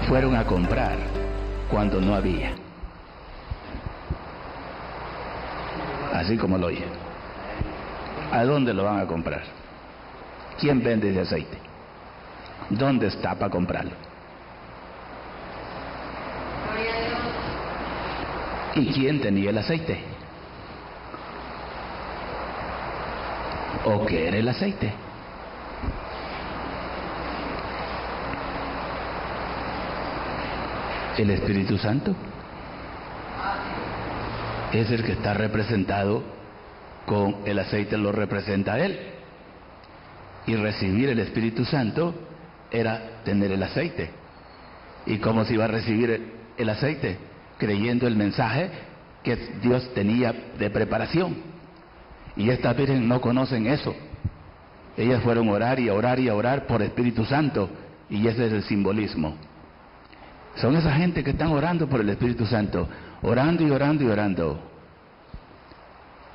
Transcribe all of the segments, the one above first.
fueron a comprar cuando no había. Así como lo oye. ¿A dónde lo van a comprar? ¿Quién vende ese aceite? ¿Dónde está para comprarlo? ¿Y quién tenía el aceite? ¿O qué era el aceite? El Espíritu Santo es el que está representado con el aceite, lo representa a Él. Y recibir el Espíritu Santo era tener el aceite. ¿Y cómo se iba a recibir el aceite? Creyendo el mensaje que Dios tenía de preparación. Y estas vírgenes no conocen eso. Ellas fueron a orar y a orar y a orar por Espíritu Santo. Y ese es el simbolismo. Son esa gente que están orando por el Espíritu Santo, orando y orando y orando,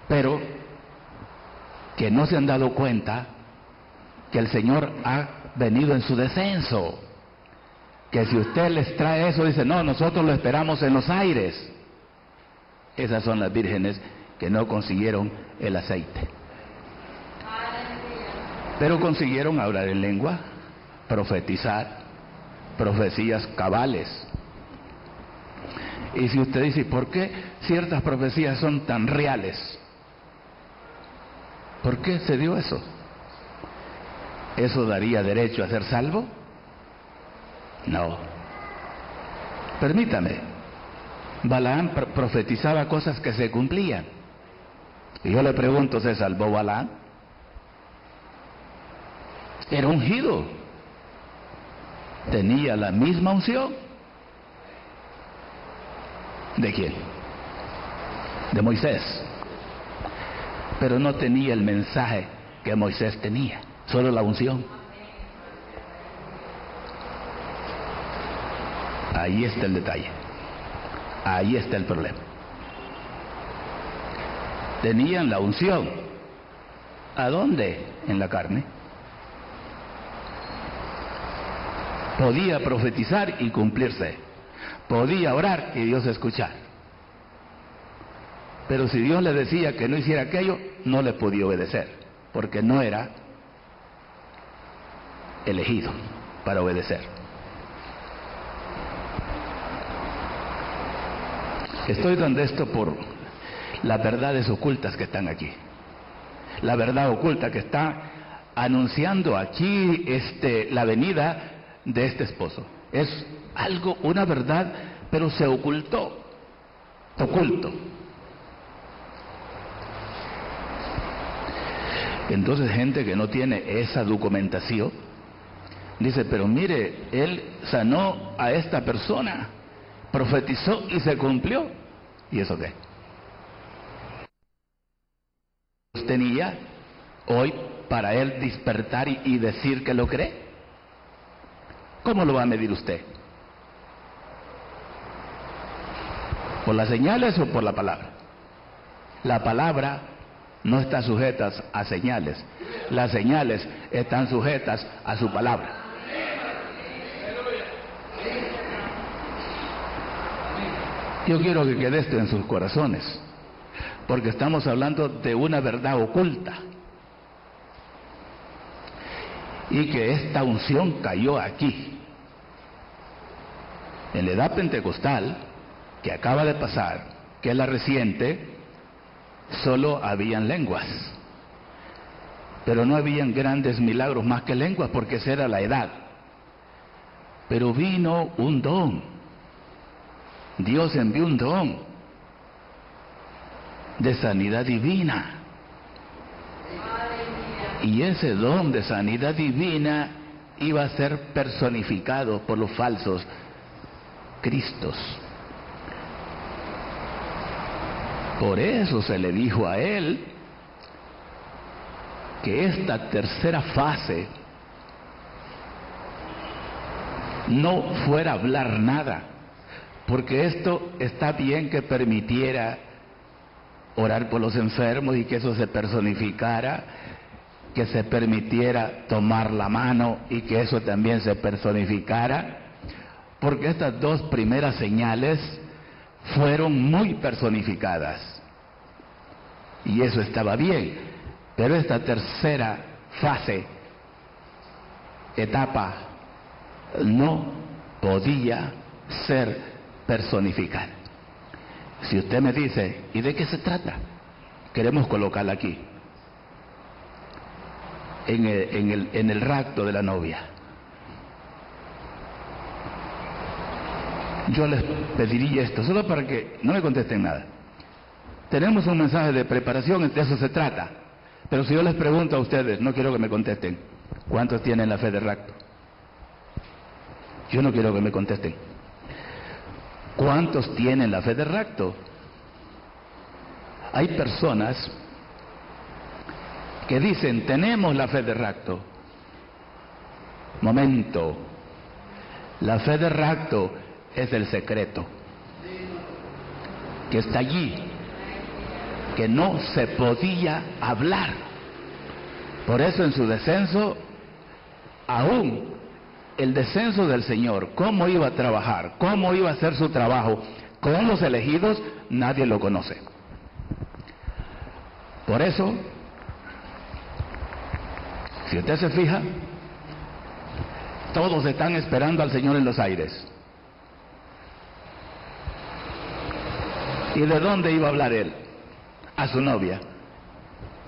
pero que no se han dado cuenta que el Señor ha venido en su descenso, que si usted les trae eso, dice, no, nosotros lo esperamos en los aires. Esas son las vírgenes que no consiguieron el aceite, pero consiguieron hablar en lengua, profetizar, profecías cabales. Y si usted dice, ¿por qué ciertas profecías son tan reales? ¿Por qué se dio eso? ¿Eso daría derecho a ser salvo? No. Permítame, Balaam profetizaba cosas que se cumplían. Y yo le pregunto, ¿se salvó Balaam? Era ungido. Tenía la misma unción. ¿De quién? De Moisés. Pero no tenía el mensaje que Moisés tenía, solo la unción. Ahí está el detalle. Ahí está el problema. Tenían la unción. ¿A dónde? En la carne. Podía profetizar y cumplirse. Podía orar y Dios escuchar. Pero si Dios le decía que no hiciera aquello, no le podía obedecer, porque no era elegido para obedecer. Estoy dando esto por las verdades ocultas que están aquí. La verdad oculta que está anunciando aquí la venida de este esposo. Es algo, una verdad, pero se ocultó, oculto. Entonces gente que no tiene esa documentación dice, pero mire, él sanó a esta persona, profetizó y se cumplió. ¿Y eso qué? Tenía hoy para él despertar y decir que lo cree. ¿Cómo lo va a medir usted? ¿Por las señales o por la palabra? La palabra no está sujeta a señales. Las señales están sujetas a su palabra. Yo quiero que quede esto en sus corazones, porque estamos hablando de una verdad oculta. Y que esta unción cayó aquí. En la edad pentecostal, que acaba de pasar, que es la reciente, solo habían lenguas. Pero no habían grandes milagros más que lenguas, porque esa era la edad. Pero vino un don. Dios envió un don de sanidad divina. Y ese don de sanidad divina iba a ser personificado por los falsos Cristos. Por eso se le dijo a él que esta tercera fase no fuera a hablar nada, porque esto está bien que permitiera orar por los enfermos y que eso se personificara, que se permitiera tomar la mano y que eso también se personificara, porque estas dos primeras señales fueron muy personificadas. Y eso estaba bien, pero esta tercera fase, etapa, no podía ser personificada. Si usted me dice, ¿y de qué se trata? Queremos colocarla aquí, en el rapto de la novia. Yo les pediría esto, solo para que no me contesten nada. Tenemos un mensaje de preparación, de eso se trata. Pero si yo les pregunto a ustedes, no quiero que me contesten, ¿cuántos tienen la fe de rapto? Yo no quiero que me contesten. ¿Cuántos tienen la fe de rapto? Hay personas que dicen, tenemos la fe de rapto. Momento, la fe de rapto es el secreto que está allí, que no se podía hablar. Por eso en su descenso, aún el descenso del Señor, cómo iba a trabajar, cómo iba a hacer su trabajo con los elegidos, nadie lo conoce. Por eso, si usted se fija, todos están esperando al Señor en los aires. ¿Y de dónde iba a hablar Él? A su novia,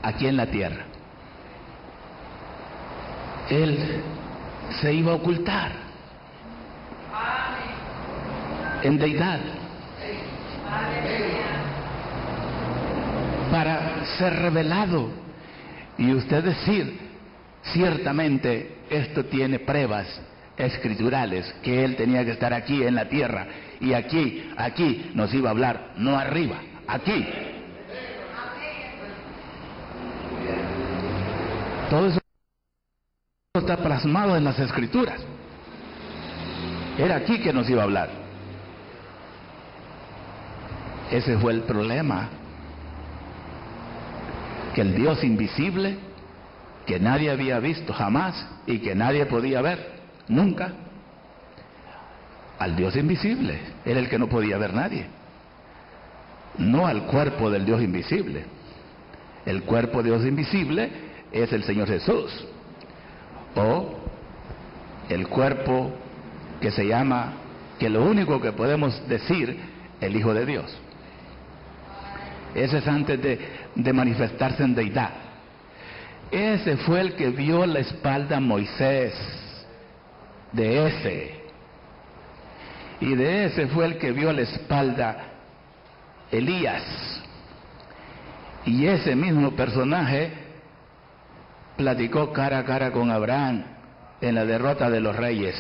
aquí en la tierra. Él se iba a ocultar en deidad para ser revelado y usted decir, ciertamente esto tiene pruebas escriturales que Él tenía que estar aquí en la tierra y aquí nos iba a hablar, no arriba, aquí. Todo eso está plasmado en las escrituras. Era aquí que nos iba a hablar. Ese fue el problema, que el Dios invisible, que nadie había visto jamás y que nadie podía ver nunca, al Dios invisible era el que no podía ver nadie, no al cuerpo del Dios invisible. El cuerpo de Dios invisible es el Señor Jesús, o el cuerpo que se llama, que lo único que podemos decir, el Hijo de Dios. Ese es antes de manifestarse en deidad. Ese fue el que vio la espalda a Moisés, de ese. Y de ese fue el que vio la espalda Elías. Y ese mismo personaje platicó cara a cara con Abraham en la derrota de los reyes.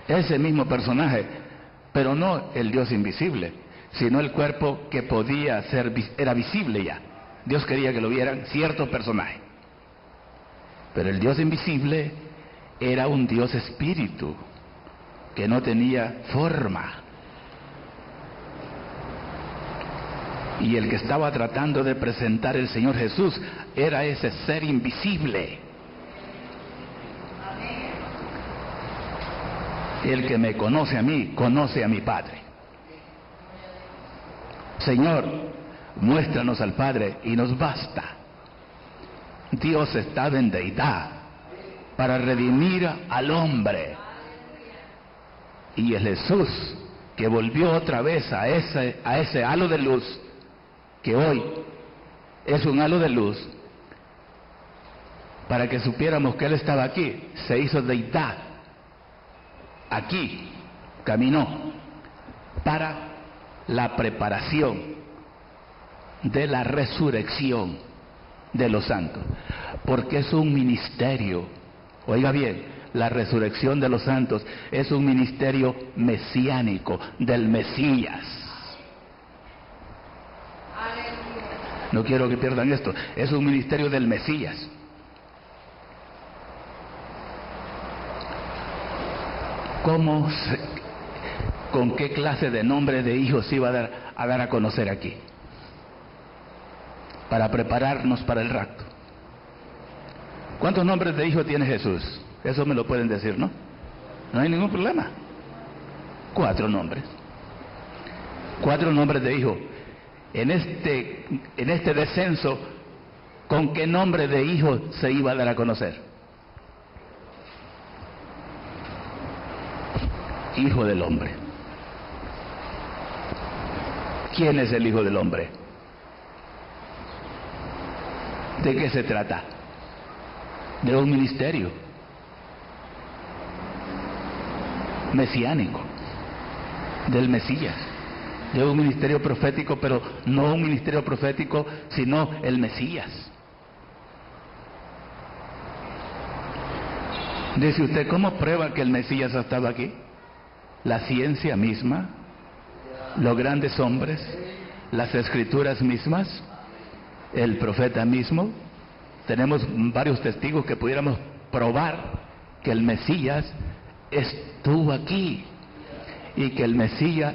Ese mismo personaje, pero no el Dios invisible, sino el cuerpo que podía ser, era visible ya. Dios quería que lo vieran ciertos personajes. Pero el Dios invisible era un Dios espíritu, que no tenía forma. Y el que estaba tratando de presentar el Señor Jesús era ese ser invisible. El que me conoce a mí, conoce a mi Padre. Señor, muéstranos al Padre y nos basta. Dios estaba en deidad para redimir al hombre. Y el Jesús que volvió otra vez a ese halo de luz, que hoy es un halo de luz, para que supiéramos que Él estaba aquí, se hizo deidad. Aquí caminó para la preparación de la resurrección de los santos, porque es un ministerio. Oiga bien, la resurrección de los santos es un ministerio mesiánico del Mesías. No quiero que pierdan esto, es un ministerio del Mesías. ¿Con qué clase de nombre de hijos se iba a dar a conocer aquí? Para prepararnos para el rapto. ¿Cuántos nombres de hijos tiene Jesús? Eso me lo pueden decir, ¿no? No hay ningún problema. 4 nombres. 4 nombres de hijo. En este descenso, ¿con qué nombre de hijo se iba a dar a conocer? Hijo del hombre. ¿Quién es el Hijo del Hombre? ¿De qué se trata? De un ministerio mesiánico, del Mesías, de un ministerio profético, pero no un ministerio profético, sino el Mesías. Dice usted, ¿cómo prueba que el Mesías ha estado aquí? La ciencia misma, los grandes hombres, las escrituras mismas, el profeta mismo. Tenemos varios testigos que pudiéramos probar que el Mesías estuvo aquí y que el Mesías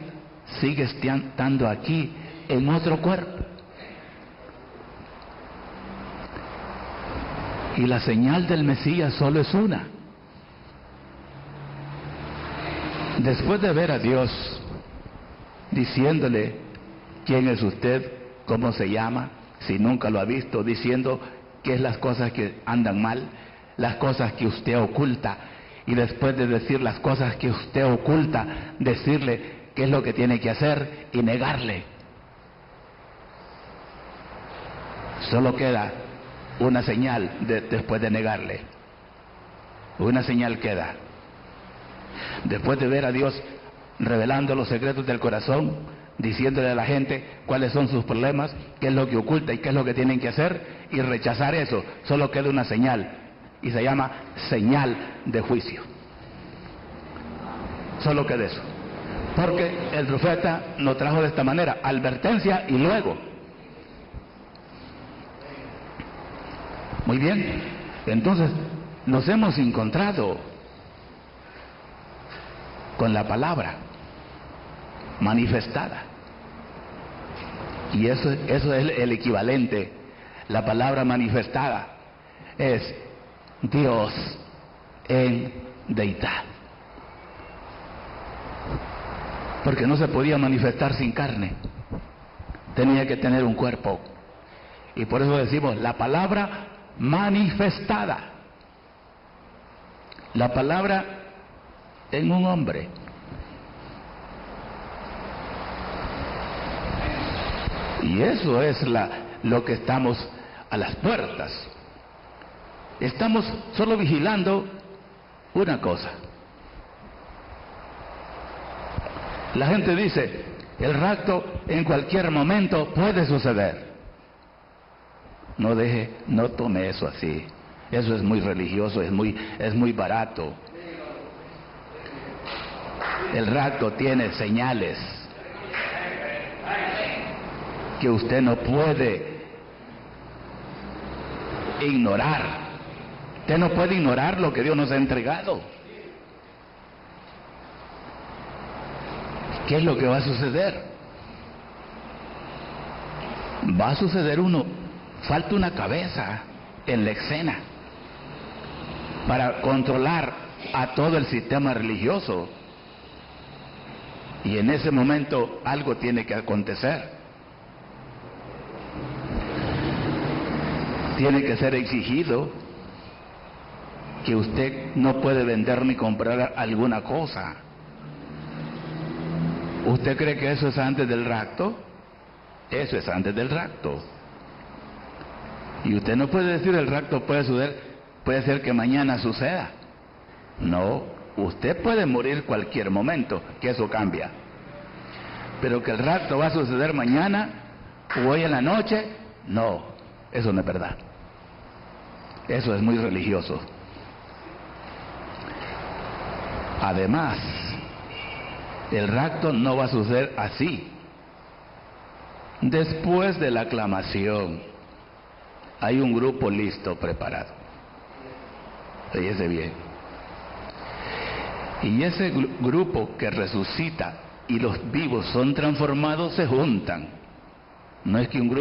sigue estando aquí en otro cuerpo. Y la señal del Mesías solo es una. Después de ver a Dios diciéndole quién es usted, cómo se llama, si nunca lo ha visto, diciendo qué es las cosas que andan mal, las cosas que usted oculta, y después de decir las cosas que usted oculta, decirle qué es lo que tiene que hacer y negarle. Solo queda una señal después de negarle. Una señal queda. Después de ver a Dios revelando los secretos del corazón, diciéndole a la gente cuáles son sus problemas, qué es lo que oculta y qué es lo que tienen que hacer, y rechazar eso, solo queda una señal, y se llama señal de juicio. Solo queda eso. Porque el profeta nos trajo de esta manera, advertencia y luego. Muy bien, entonces nos hemos encontrado con la palabra manifestada. Y eso es el equivalente. La palabra manifestada es Dios en deidad. Porque no se podía manifestar sin carne. Tenía que tener un cuerpo. Y por eso decimos la palabra manifestada. La palabra en un hombre. Y eso es lo que estamos a las puertas. Estamos solo vigilando una cosa. La gente dice, el rapto en cualquier momento puede suceder. No tome eso así. Eso es muy religioso, es muy barato. El rapto tiene señales que usted no puede ignorar. Usted no puede ignorar lo que Dios nos ha entregado. ¿Qué es lo que va a suceder? Va a suceder falta una cabeza en la escena para controlar a todo el sistema religioso. Y en ese momento algo tiene que acontecer. Tiene que ser exigido que usted no puede vender ni comprar alguna cosa. ¿Usted cree que eso es antes del rapto? Eso es antes del rapto. Y usted no puede decir el rapto puede suceder, puede ser que mañana suceda. No, usted puede morir cualquier momento, que eso cambia. Pero que el rapto va a suceder mañana o hoy en la noche, no, eso no es verdad. Eso es muy religioso. Además, el rapto no va a suceder así. Después de la aclamación, hay un grupo listo, preparado. Fíjese bien. Y ese grupo que resucita y los vivos son transformados se juntan. No es que un grupo